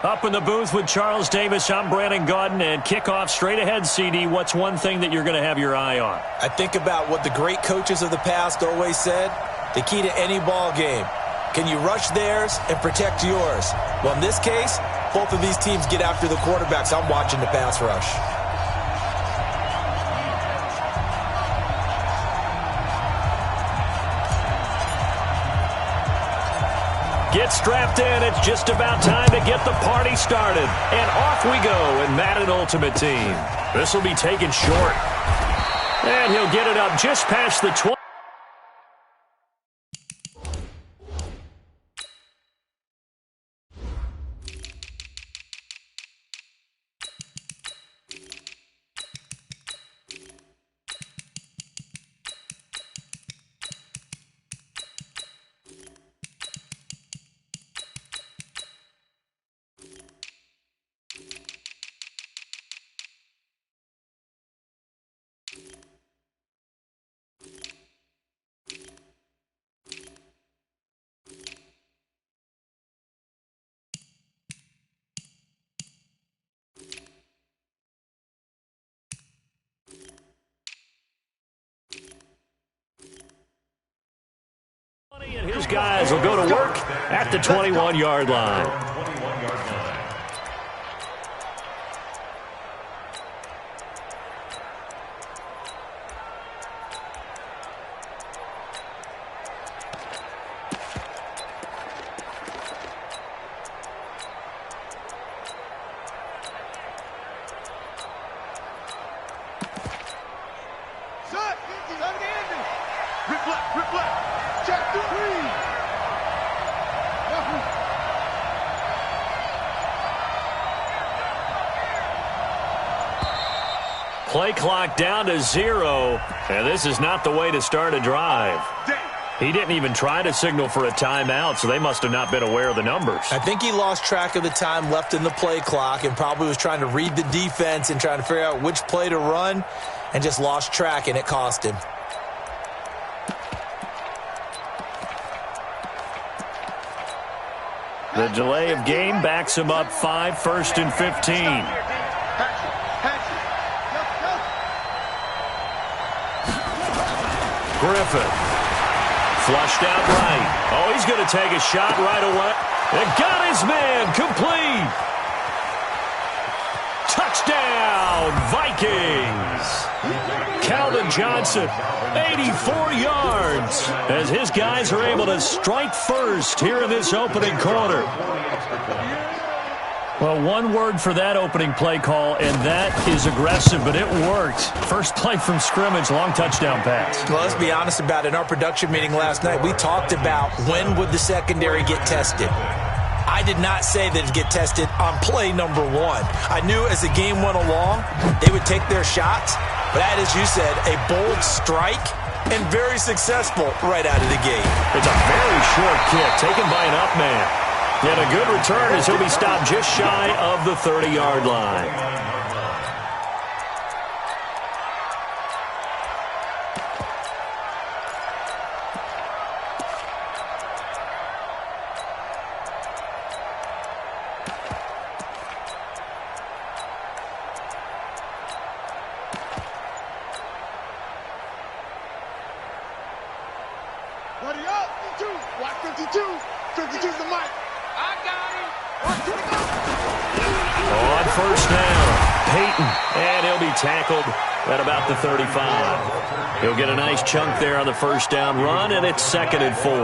Up in the booth with Charles Davis, I'm Brandon Gaudin, and kickoff straight ahead, CD. What's one thing that you're going to have your eye on? I think about what the great coaches of the past always said. The key to any ball game. Can you rush theirs and protect yours? Well, in this case, both of these teams get after the quarterbacks. I'm watching the pass rush. Get strapped in. It's just about time to get the party started. And off we go in Madden Ultimate Team. This will be taken short. And he'll get it up just past the 20. And his guys will go to work at the 21-yard line. Play clock down to 0, and this is not the way to start a drive. He didn't even try to signal for a timeout, so they must have not been aware of the numbers. I think he lost track of the time left in the play clock and probably was trying to read the defense and trying to figure out which play to run and just lost track, and it cost him. The delay of game backs him up 5, 1st and 15. Griffin. Flushed out right. Oh, he's going to take a shot right away. And got his man complete. Touchdown, Vikings. Calvin Johnson, 84 yards, as his guys are able to strike first here in this opening quarter. Well, one word for that opening play call, and that is aggressive, but it worked. First play from scrimmage, long touchdown pass. Well, let's be honest about it. In our production meeting last night, we talked about when would the secondary get tested. I did not say that it'd get tested on play number 1. I knew as the game went along, they would take their shots, but that, as you said, a bold strike and very successful right out of the gate. It's a very short kick taken by an up man. And a good return as he'll be stopped just shy of the 30-yard line. Buddy up, 52, watch 52, 52's the mic. I got him. On first down, Peyton, and he'll be tackled at about the 35. He'll get a nice chunk there on the first down run, and it's 2nd and 4. A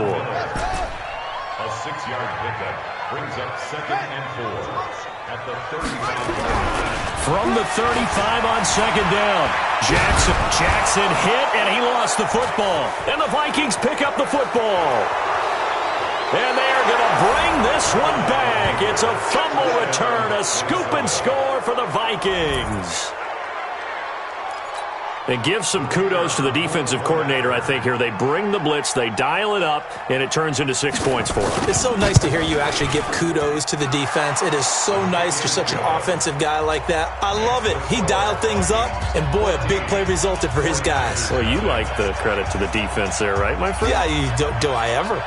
6-yard pickup brings up 2nd and 4 at the 35. From the 35 on 2nd down, Jackson hit, and he lost the football. And the Vikings pick up the football. And they are going to bring this one back. It's a fumble return, a scoop and score for the Vikings. And give some kudos to the defensive coordinator, I think, here. They bring the blitz, they dial it up, and it turns into 6 points for them. It's so nice to hear you actually give kudos to the defense. It is so nice you're such an offensive guy like that. I love it. He dialed things up, and boy, a big play resulted for his guys. Well, you like the credit to the defense there, right, my friend? Yeah, do I ever?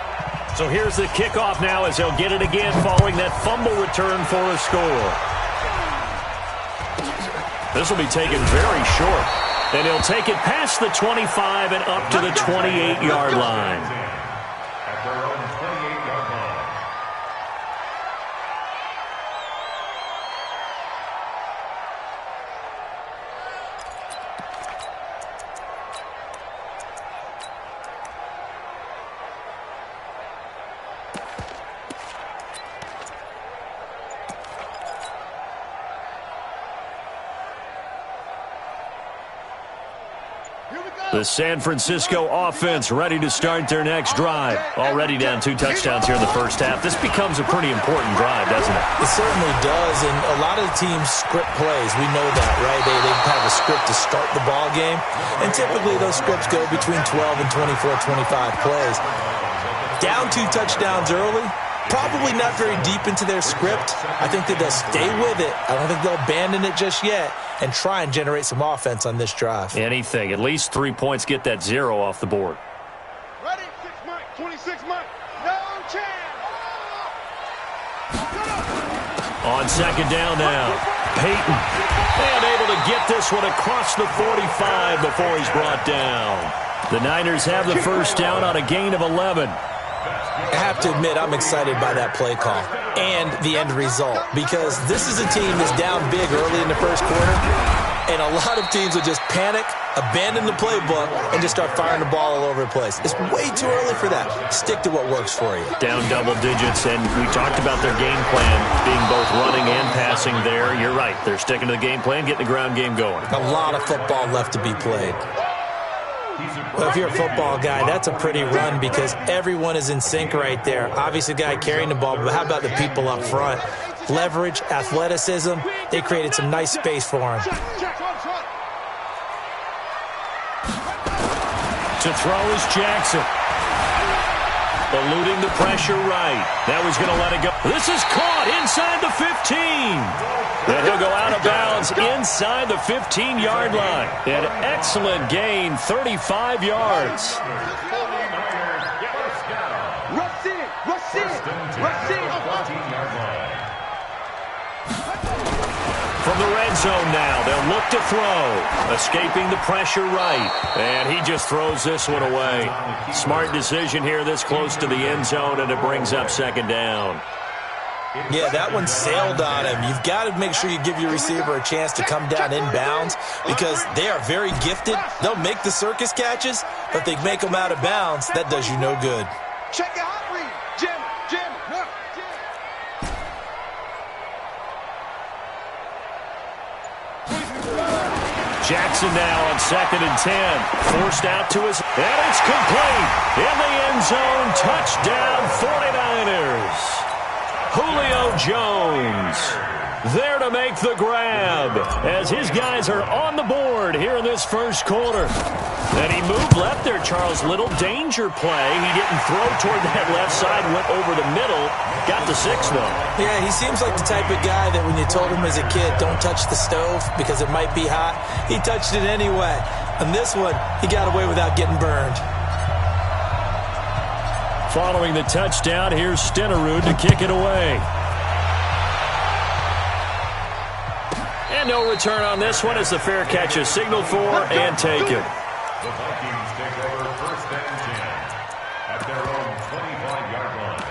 So here's the kickoff now as they'll get it again following that fumble return for a score. This will be taken very short. And he'll take it past the 25 and up to the 28-yard line. At their own 28-yard line. The San Francisco offense ready to start their next drive. Already down 2 touchdowns here in the first half. This becomes a pretty important drive, doesn't it? It certainly does, and a lot of the teams script plays. We know that, right? They have a script to start the ball game, and typically those scripts go between 12 and 24, 25 plays. Down 2 touchdowns early, probably not very deep into their script. I think that they'll stay with it. I don't think they'll abandon it just yet and try and generate some offense on this drive. Anything. At least 3 points, get that 0 off the board. Ready? 6 Mike, 26 Mike. No chance. On second down now, Peyton. And able to get this one across the 45 before he's brought down. The Niners have the first down on a gain of 11. I have to admit, I'm excited by that play call and the end result because this is a team that's down big early in the first quarter, and a lot of teams will just panic, abandon the playbook, and just start firing the ball all over the place. It's way too early for that. Stick to what works for you. Down double digits, and we talked about their game plan being both running and passing there. You're right. They're sticking to the game plan, getting the ground game going. A lot of football left to be played. Well, if you're a football guy, that's a pretty run because everyone is in sync right there. Obviously, the guy carrying the ball, but how about the people up front? Leverage, athleticism, they created some nice space for him. To throw is Jackson. Eluding the pressure right. That was going to let it go. This is caught inside the 15. And he'll go out of bounds inside the 15-yard line. An excellent gain, 35 yards. Rush in, rush in, rush in. From the red zone now, they'll look to throw. Escaping the pressure right. And he just throws this one away. Smart decision here this close to the end zone, and it brings up second down. Yeah, that one sailed on him. You've got to make sure you give your receiver a chance to come down inbounds because they are very gifted. They'll make the circus catches, but they make them out of bounds. That does you no good. Check your hot read. Jim. Jackson now on 2nd and 10. Forced out to his... And it's complete. In the end zone. Touchdown 49ers. Julio Jones there to make the grab as his guys are on the board here in this first quarter. And he moved left there, Charles. Little danger play. He didn't throw toward that left side, went over the middle. Got the 6, though. Yeah, he seems like the type of guy that when you told him as a kid, don't touch the stove because it might be hot, he touched it anyway. On this one, he got away without getting burned. Following the touchdown, here's Stenerud to kick it away. And no return on this one as the fair catch is signaled for and taken. The Vikings take over 1st and 10 at their own 25-yard line.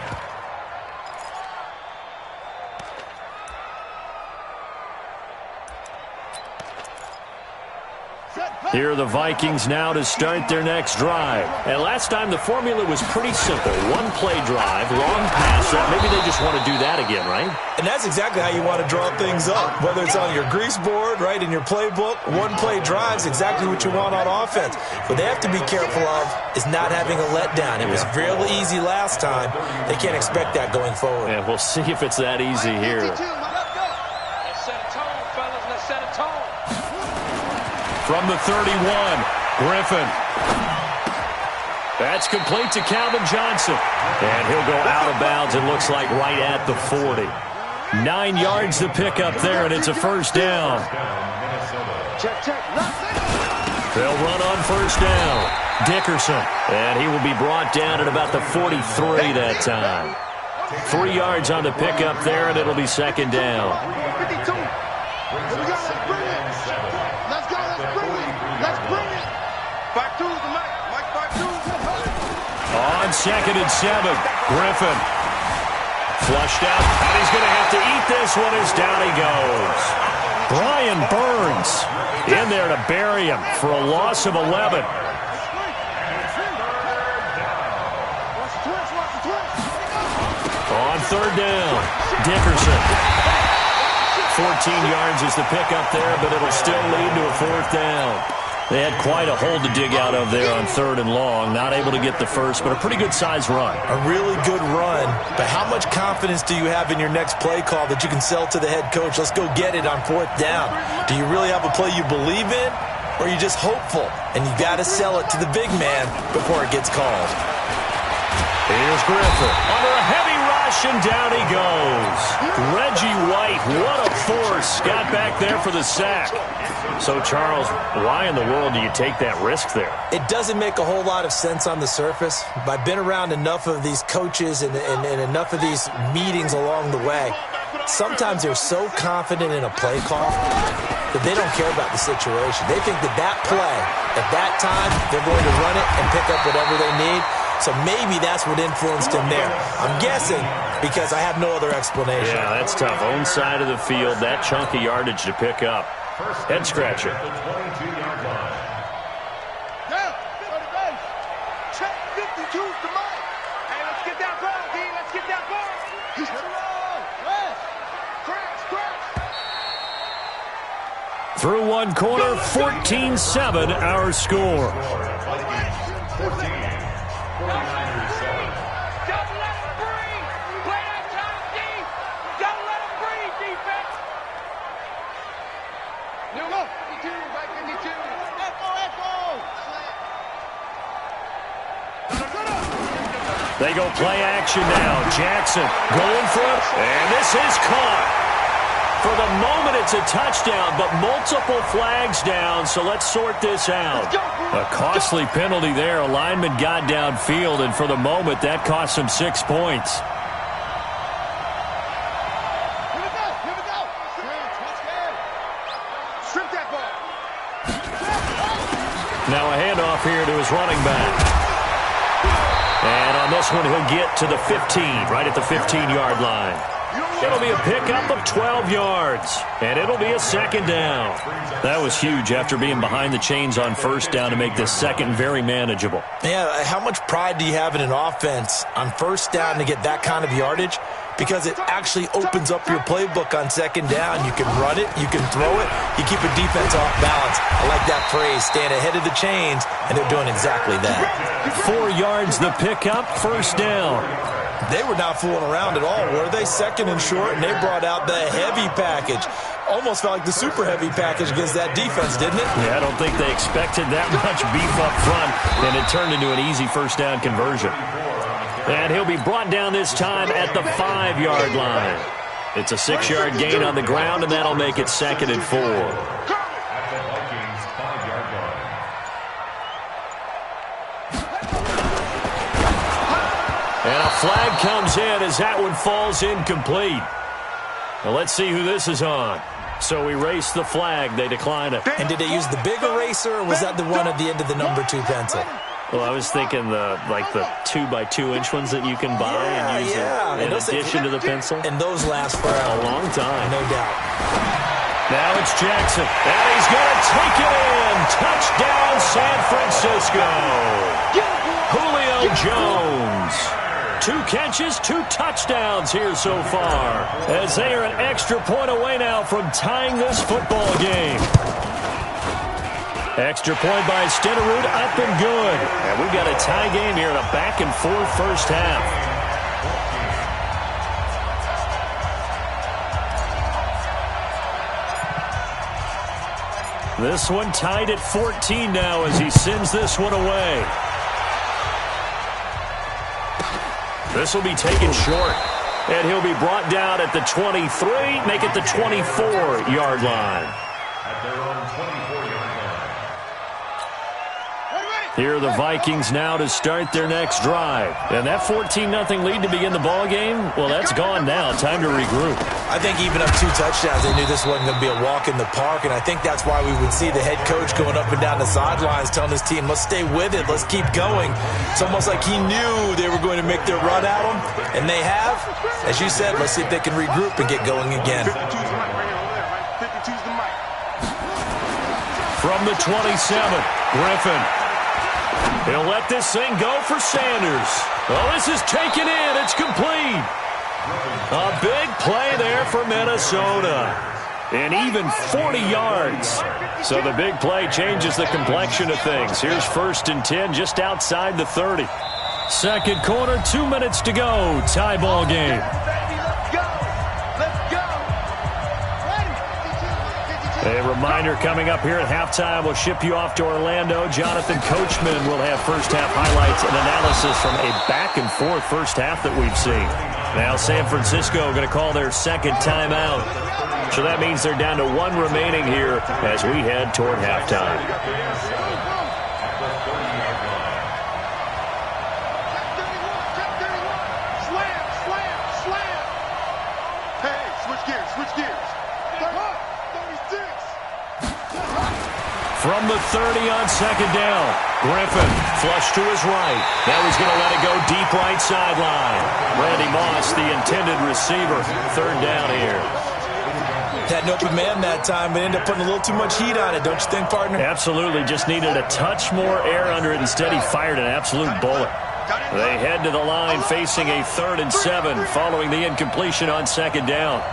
Here are the Vikings now to start their next drive. And last time the formula was pretty simple. One play drive, long pass. Maybe they just want to do that again, right? And that's exactly how you want to draw things up. Whether it's on your grease board, right, in your playbook, one play drive is exactly what you want on offense. What they have to be careful of is not having a letdown. It was real easy last time. They can't expect that going forward. Yeah, we'll see if it's that easy here. Let's set a tone, fellas. Let's set a tone. From the 31, Griffin. That's complete to Calvin Johnson. And he'll go out of bounds, it looks like right at the 40. 9 yards to pick up there, and it's a first down. Check. They'll run on first down. Dickerson. And he will be brought down at about the 43 that time. 3 yards on the pickup there, and it'll be second down. 52. Here we go. Let's bring it. Let's go. Let's bring it. Let's bring it. 5-2 is the Mike. Mike 5-2. On second and 7, Griffin. Flushed out, and he's going to have to eat this one as down he goes. Brian Burns in there to bury him for a loss of 11. On third down, Dickerson. 14 yards is the pickup there, but it'll still lead to a fourth down. They had quite a hole to dig out of there on third and long. Not able to get the first, but a pretty good-sized run. A really good run, but how much confidence do you have in your next play call that you can sell to the head coach? Let's go get it on fourth down. Do you really have a play you believe in, or are you just hopeful? And you got to sell it to the big man before it gets called. Here's Griffin under a heavy rush, and down he goes. Reggie White, what a force. Got back there for the sack. So, Charles, why in the world do you take that risk there? It doesn't make a whole lot of sense on the surface, but I've been around enough of these coaches and enough of these meetings along the way. Sometimes they're so confident in a play call that they don't care about the situation. They think that play, at that time, they're going to run it and pick up whatever they need. So maybe that's what influenced him there. I'm guessing because I have no other explanation. Yeah, that's tough. Own side of the field, that chunk of yardage to pick up. Head scratcher. Down. Check 52 to Mike. Hey, let's get that ball, D. Let's get that ball. He's crash. Through one quarter, 14-7, our score. 14. 49ers 7. Don't let him breathe. Play that time, D. Don't let him breathe, defense. New look. 52, right 52. Echo. They go play action now. Jackson going for it, and this is caught. For the moment, it's a touchdown, but multiple flags down, so let's sort this out. A costly penalty there. A lineman got downfield, and for the moment, that cost him 6 points. Here we go. Strip that ball. Now a handoff here to his running back. And on this one, he'll get to the 15, right at the 15-yard line. It'll be a pickup of 12 yards, and it'll be a second down. That was huge after being behind the chains on first down to make this second very manageable. Yeah, how much pride do you have in an offense on first down to get that kind of yardage? Because it actually opens up your playbook on second down. You can run it, you can throw it, you keep a defense off balance. I like that phrase, staying ahead of the chains, and they're doing exactly that. 4 yards the pickup, first down. They were not fooling around at all, were they? Second and short, and they brought out the heavy package. Almost felt like the super heavy package against that defense, didn't it? Yeah, I don't think they expected that much beef up front, and it turned into an easy first down conversion. And he'll be brought down this time at the 5-yard line. It's a 6-yard gain on the ground, and that'll make it second and 4. At the Vikings 5-yard line. And a flag comes in as that one falls incomplete. Now let's see who this is on. So erase the flag. They decline it. And did they use the big eraser, or was that the one at the end of the number 2 pencil? Well, I was thinking the 2x2-inch ones that you can buy and use in addition to the pencil. And those last for A long time. no doubt. Now it's Jackson, and he's going to take it in. Touchdown, San Francisco. Julio Jones. 2 catches, 2 touchdowns here so far, as they are an extra point away now from tying this football game. Extra point by Stenerud, up and good. And we've got a tie game here in a back-and-forth first half. This one tied at 14 now as he sends this one away. This will be taken short. And he'll be brought down at the 23, make it the 24-yard line. At their own 24-yard line. Here are the Vikings now to start their next drive. And that 14-0 lead to begin the ball game, well, that's gone now. Time to regroup. I think even up 2 touchdowns, they knew this wasn't going to be a walk in the park, and I think that's why we would see the head coach going up and down the sidelines telling his team, let's stay with it, let's keep going. It's almost like he knew they were going to make their run at him, and they have. As you said, let's see if they can regroup and get going again. From the 27, Griffin. He'll let this thing go for Sanders. Oh, this is taken in. It's complete. A big play there for Minnesota. And even 40 yards. So the big play changes the complexion of things. Here's 1st and 10 just outside the 30. Second quarter, 2 minutes to go. Tie ball game. A reminder coming up here at halftime. We'll ship you off to Orlando. Jonathan Coachman will have first-half highlights and analysis from a back-and-forth first half that we've seen. Now San Francisco going to call their second timeout. So that means they're down to 1 remaining here as we head toward halftime. From the 30 on second down, Griffin flush to his right. Now he's going to let it go deep right sideline. Randy Moss, the intended receiver. 3rd down here. Had an open man that time, but ended up putting a little too much heat on it, don't you think, partner? Absolutely. Just needed a touch more air under it. Instead, he fired an absolute bullet. They head to the line facing a 3rd and 7 following the incompletion on second down.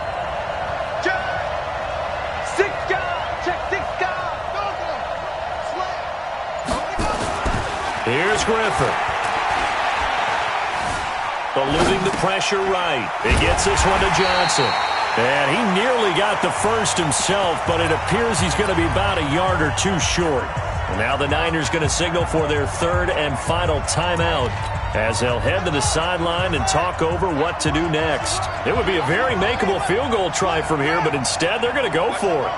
Here's Griffin. Eluding the pressure right. He gets this one to Johnson. And he nearly got the first himself, but it appears he's going to be about a yard or 2 short. And now the Niners going to signal for their 3rd and final timeout as they'll head to the sideline and talk over what to do next. It would be a very makeable field goal try from here, but instead they're going to go for it.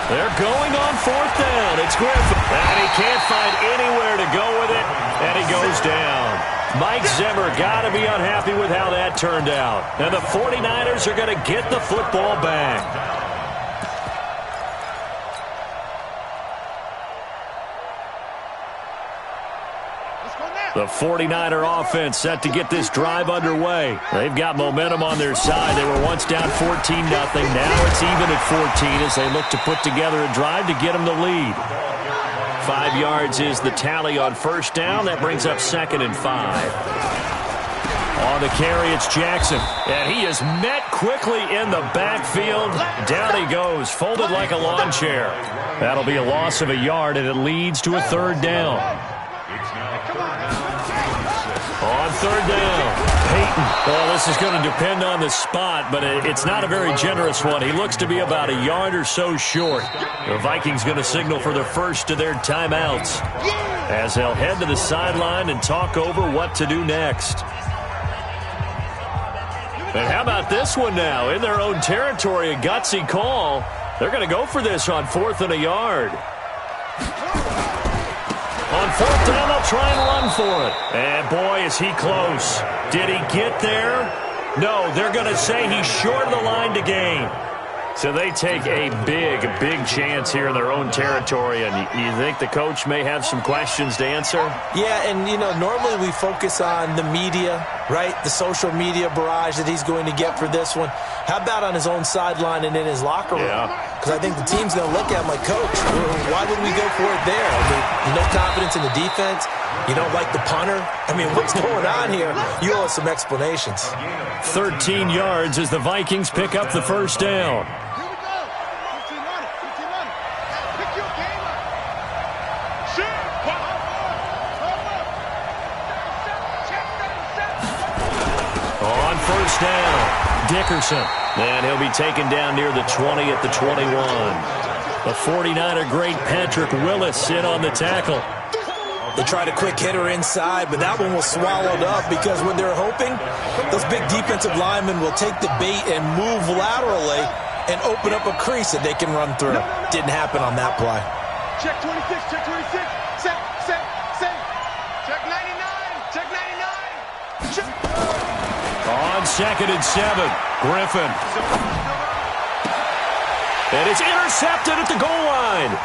They're going on 4th down. It's Griffin. And he can't find anywhere to go with it, and he goes down. Mike Zimmer got to be unhappy with how that turned out. And the 49ers are going to get the football back. The 49er offense set to get this drive underway. They've got momentum on their side. They were once down 14-0. Now it's even at 14 as they look to put together a drive to get them the lead. 5 yards is the tally on first down. That brings up 2nd and 5. On the carry, it's Jackson. And he is met quickly in the backfield. Down he goes, folded like a lawn chair. That'll be a loss of a yard, and it leads to a 3rd down. On 3rd down, Peyton. Well, this is going to depend on the spot, but it's not a very generous one. He looks to be about a yard or so short. The Vikings going to signal for the first of their timeouts as they'll head to the sideline and talk over what to do next. And how about this one now? In their own territory, a gutsy call. They're going to go for this on 4th and a yard. On 4th down, they'll try and run for it. And boy, is he close. Did he get there? No, they're going to say he's short of the line to gain. So they take a big chance here in their own territory. And you think the coach may have some questions to answer? Yeah, and, normally we focus on the media, right? The social media barrage that he's going to get for this one. How about on his own sideline and in his locker room? Because I think the team's going to look at him like, Coach, why would we go for it there? I mean, no confidence in the defense. You don't like the punter? I mean, what's going on here? You owe us some explanations. 13 yards as the Vikings pick up the first down. On first down, Dickerson. And he'll be taken down near the 20 at the 21. The 49er great Patrick Willis in on the tackle. They tried a quick hitter inside, but that one was swallowed up because when they're hoping, those big defensive linemen will take the bait and move laterally, and open up a crease that they can run through. Didn't happen on that play. Check 26, check 26. Set. Check 99, check 99. Check. On 2nd and 7, Griffin. And it's intercepted at the goal line.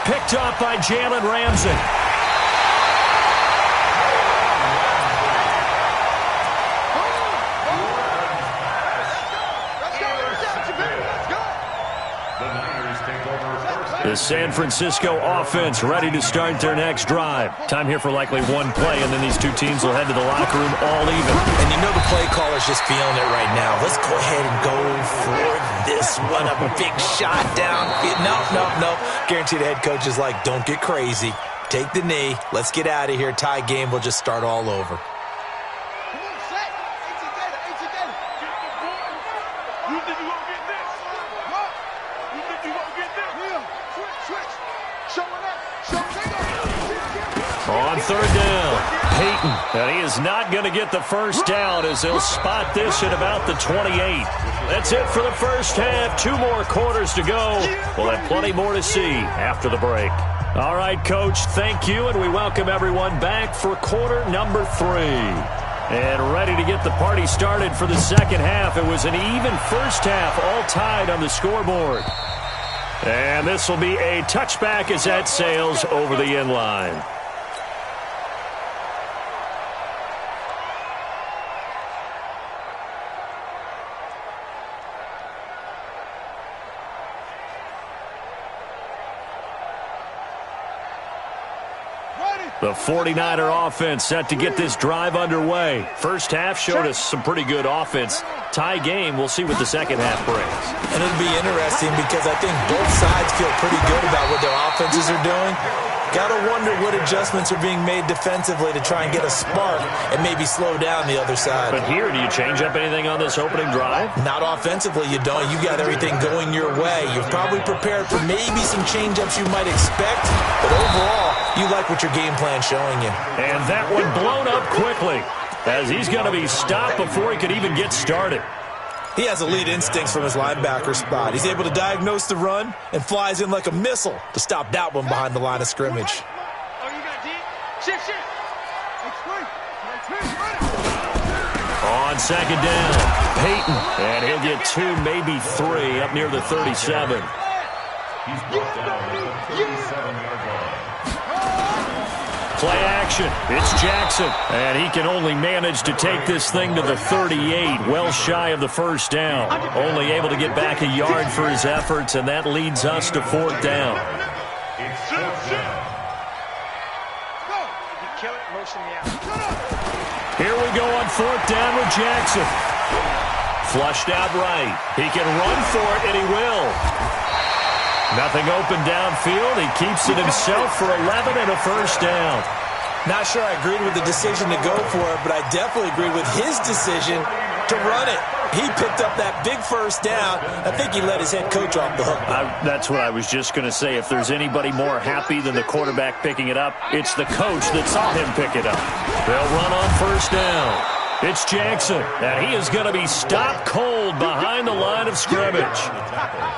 Picked up by Jalen Ramsey. The San Francisco offense ready to start their next drive. Time here for likely one play, and then these two teams will head to the locker room all even. And you know the play caller's just feeling it right now. Let's go ahead and go for this one. A big shot down. No. Guaranteed the head coach is like, don't get crazy. Take the knee. Let's get out of here. Tie game. We'll just start all over. On 3rd down, Peyton. And he is not going to get the first down as they'll spot this at about the 28. That's it for the first half. 2 more quarters to go. We'll have plenty more to see after the break. All right, Coach, thank you, and we welcome everyone back for quarter number 3. And ready to get the party started for the second half. It was an even first half, all tied on the scoreboard. And this will be a touchback as that sails over the end line. The 49er offense set to get this drive underway. First half showed us some pretty good offense. Tie game, we'll see what the second half brings. And it'll be interesting because I think both sides feel pretty good about what their offenses are doing. Got to wonder what adjustments are being made defensively to try and get a spark and maybe slow down the other side. But here, do you change up anything on this opening drive? Not offensively, you don't. You got everything going your way. You've probably prepared for maybe some change-ups you might expect, but overall, you like what your game plan's showing you. And that one blown up quickly as he's going to be stopped before he could even get started. He has elite instincts from his linebacker spot. He's able to diagnose the run and flies in like a missile to stop that one behind the line of scrimmage. On 2nd down, Peyton, and he'll get 2, maybe 3 up near the 37. He's brought down at the 37-yard line. Play action. It's Jackson. And he can only manage to take this thing to the 38, well shy of the first down. Only able to get back a yard for his efforts, and that leads us to 4th down. It's 4th down. Here we go on 4th down with Jackson. Flushed out right. He can run for it, and he will. Nothing open downfield. He keeps it himself for 11 and a first down. Not sure I agreed with the decision to go for it, but I definitely agreed with his decision to run it. He picked up that big first down. I think he let his head coach off the hook. That's what I was just going to say. If there's anybody more happy than the quarterback picking it up, it's the coach that saw him pick it up. They'll run on first down. It's Jackson, and he is going to be stopped cold behind the line of scrimmage.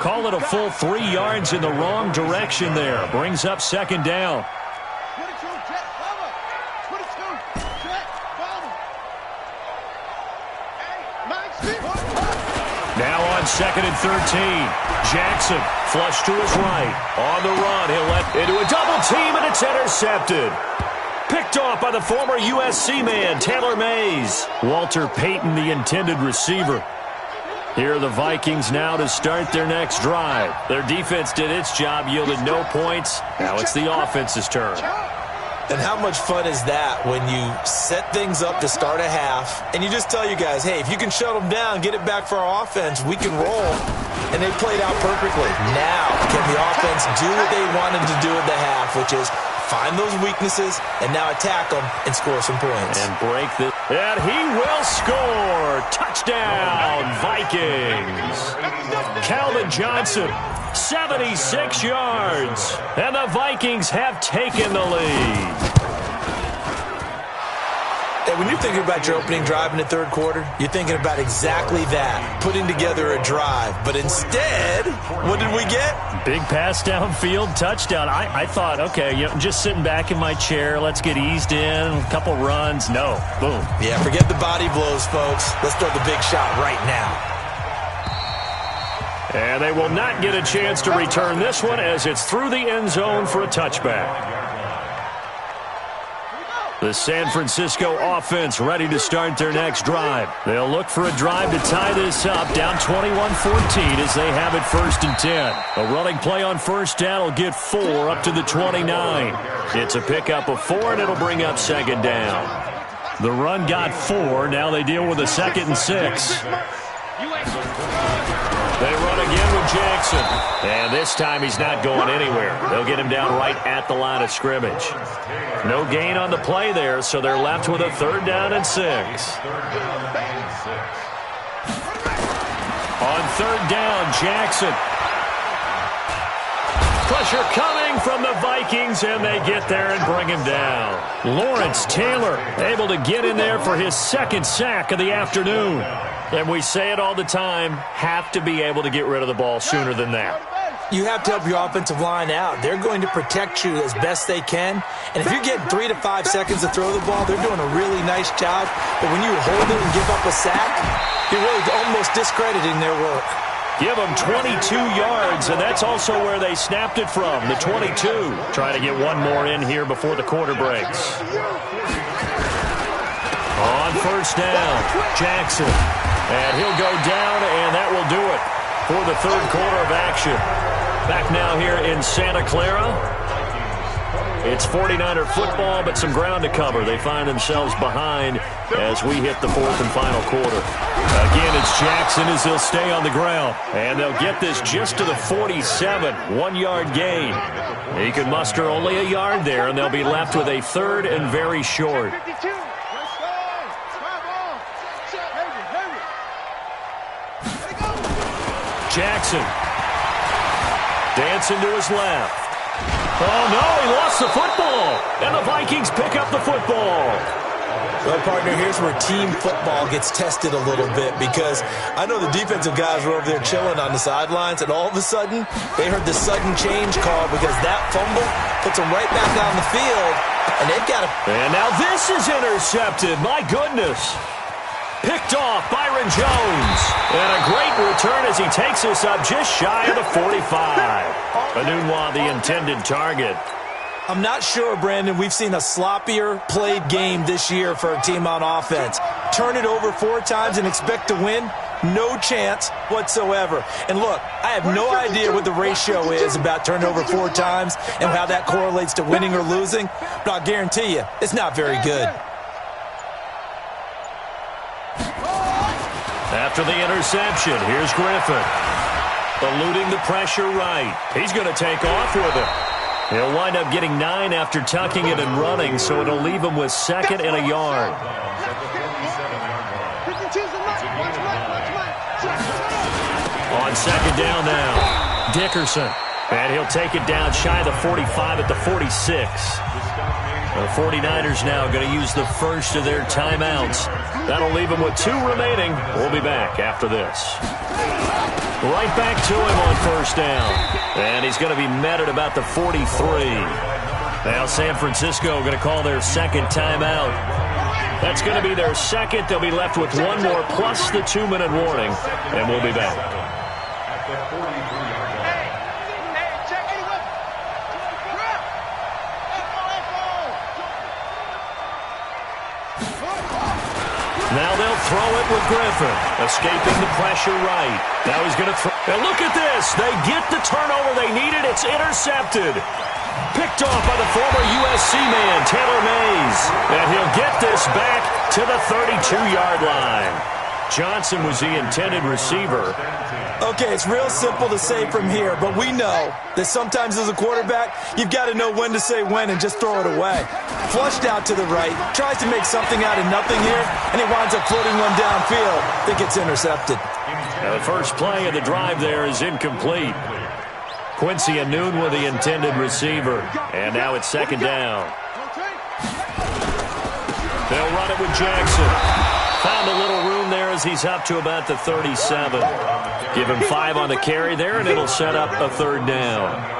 Call it a full 3 yards in the wrong direction there. Brings up 2nd down. Now on 2nd and 13. Jackson flush to his right. On the run, he'll let into a double team, and it's intercepted. Picked off by the former USC man, Taylor Mays. Walter Payton, the intended receiver. Here are the Vikings now to start their next drive. Their defense did its job, yielded no points. Now it's the offense's turn. And how much fun is that when you set things up to start a half, and you just tell you guys, hey, if you can shut them down, get it back for our offense, we can roll. And they played out perfectly. Now, can the offense do what they wanted to do at the half, which is find those weaknesses and now attack them and score some points. And break this. And he will score. Touchdown, Vikings. Calvin Johnson, 76 yards. And the Vikings have taken the lead. It Yeah, when you're thinking about your opening drive in the third quarter, you're thinking about exactly that, putting together a drive. But instead, what did we get? Big pass downfield, touchdown. I thought, okay, just sitting back in my chair, let's get eased in, a couple runs. No, boom. Yeah, forget the body blows, folks. Let's throw the big shot right now. And they will not get a chance to return this one as it's through the end zone for a touchback. The San Francisco offense ready to start their next drive. They'll look for a drive to tie this up, down 21-14 as they have it 1st and 10. A running play on first down will get 4 up to the 29. It's a pickup of 4, and it'll bring up 2nd down. The run got 4. Now they deal with a 2nd and 6. They run again with Jackson. And this time he's not going anywhere. They'll get him down right at the line of scrimmage. No gain on the play there, so they're left with a 3rd down and 6. On 3rd down, Jackson. Pressure coming from the Vikings, and they get there and bring him down. Lawrence Taylor able to get in there for his 2nd sack of the afternoon. And we say it all the time, have to be able to get rid of the ball sooner than that. You have to help your offensive line out. They're going to protect you as best they can. And if you're getting 3 to 5 seconds to throw the ball, they're doing a really nice job. But when you hold it and give up a sack, you're really almost discrediting their work. Give them 22 yards, and that's also where they snapped it from, the 22. Try to get one more in here before the quarter breaks. On 1st down, Jackson. And he'll go down, and that will do it for the 3rd quarter of action. Back now here in Santa Clara. It's 49er football, but some ground to cover. They find themselves behind as we hit the 4th and final quarter. Again, it's Jackson as he'll stay on the ground. And they'll get this just to the 47, 1-yard gain. He can muster only a yard there, and they'll be left with a 3rd and very short. Jackson dancing to his left. Oh, no, he lost the football. And the Vikings pick up the football. Well, partner, here's where team football gets tested a little bit because I know the defensive guys were over there chilling on the sidelines, and all of a sudden, they heard the sudden change call because that fumble puts them right back on the field, and they've got to... And now this is intercepted. My goodness. Picked off Byron Jones. And a great return as he takes us up just shy of the 45. Anunwa, the intended target. I'm not sure, Brandon, we've seen a sloppier played game this year for a team on offense. Turn it over 4 times and expect to win? No chance whatsoever. And look, I have no idea what the ratio is about turning over 4 times and how that correlates to winning or losing, but I'll guarantee you, it's not very good. After the interception, here's Griffin. Eluding the pressure right. He's going to take off with it. He'll wind up getting 9 after tucking it and running, so it'll leave him with 2nd and a yard. On 2nd down now, Dickerson. And he'll take it down shy of the 45 at the 46. The 49ers now going to use the first of their timeouts. That'll leave them with 2 remaining. We'll be back after this. Right back to him on 1st down. And he's going to be met at about the 43. Now San Francisco going to call their 2nd timeout. That's going to be their 2nd. They'll be left with 1 more plus the 2-minute warning. And we'll be back. Now they'll throw it with Griffin, escaping the pressure right. Now he's going to throw. And look at this. They get the turnover they needed. It's intercepted. Picked off by the former USC man, Taylor Mays. And he'll get this back to the 32-yard line. Johnson was the intended receiver. Okay, it's real simple to say from here, but we know that sometimes as a quarterback, you've got to know when to say when and just throw it away. Flushed out to the right, tries to make something out of nothing here, and he winds up floating one downfield. I think it's intercepted. Now the first play of the drive there is incomplete. Quincy Enunwa, the intended receiver, and now it's 2nd down. They'll run it with with Jackson. Found a little room there as he's up to about the 37. Give him 5 on the carry there, and it'll set up a 3rd down.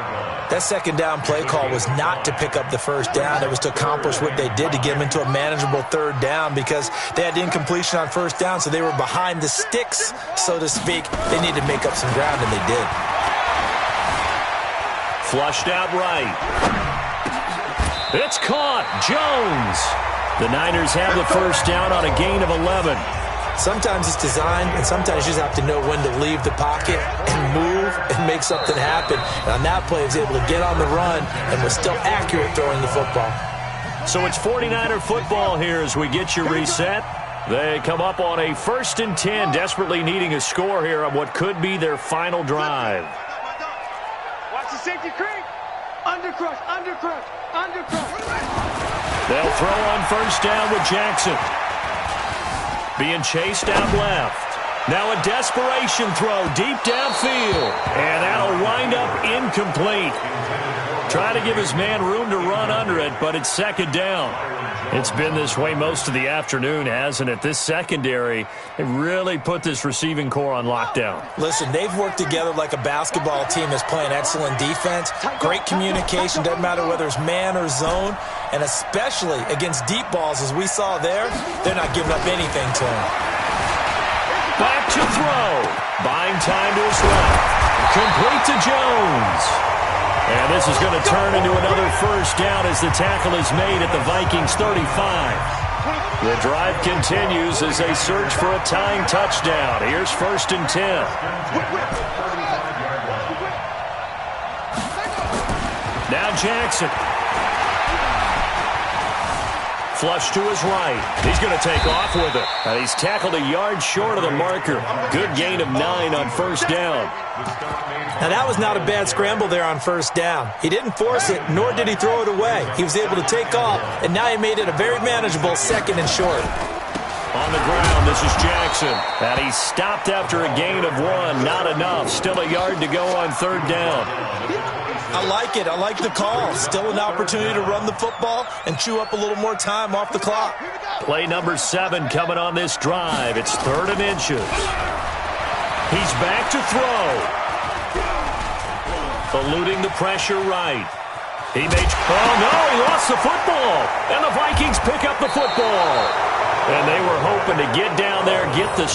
That second down play call was not to pick up the first down. It was to accomplish what they did to get them into a manageable 3rd down because they had incompletion on first down, so they were behind the sticks, so to speak. They needed to make up some ground, and they did. Flushed out right. It's caught. Jones. The Niners have the first down on a gain of 11. Sometimes it's designed, and sometimes you just have to know when to leave the pocket and move and make something happen. And on that play, he was able to get on the run and was still accurate throwing the football. So it's 49er football here as we get your reset. They come up on a 1st and 10, desperately needing a score here on what could be their final drive. Watch the safety creep. Undercrush, undercrush, undercrush. They'll throw on first down with Jackson. Being chased out left. Now a desperation throw deep downfield. And that'll wind up incomplete. Trying to give his man room to run under it, but it's 2nd down. It's been this way most of the afternoon, hasn't it? This secondary, they really put this receiving core on lockdown. Listen, they've worked together like a basketball team that's playing excellent defense. Great communication, doesn't matter whether it's man or zone. And especially against deep balls, as we saw there, they're not giving up anything to him. Back to throw. Buying time to his left. Complete to Jones. And this is going to turn into another first down as the tackle is made at the Vikings 35. The drive continues as they search for a tying touchdown. Here's 1st and 10. Now Jackson. Flush to his right. He's going to take off with it. And he's tackled a yard short of the marker. Good gain of 9 on first down. Now, that was not a bad scramble there on first down. He didn't force it, nor did he throw it away. He was able to take off, and now he made it a very manageable 2nd and short. On the ground, this is Jackson. And he stopped after a gain of 1. Not enough. Still a yard to go on 3rd down. I like it. I like the call. Still an opportunity to run the football and chew up a little more time off the clock. Play number 7 coming on this drive. It's 3rd and inches. He's back to throw. Eluding the pressure right. He made... Oh, no, he lost the football. And the Vikings pick up the football. And they were hoping to get down there, get the...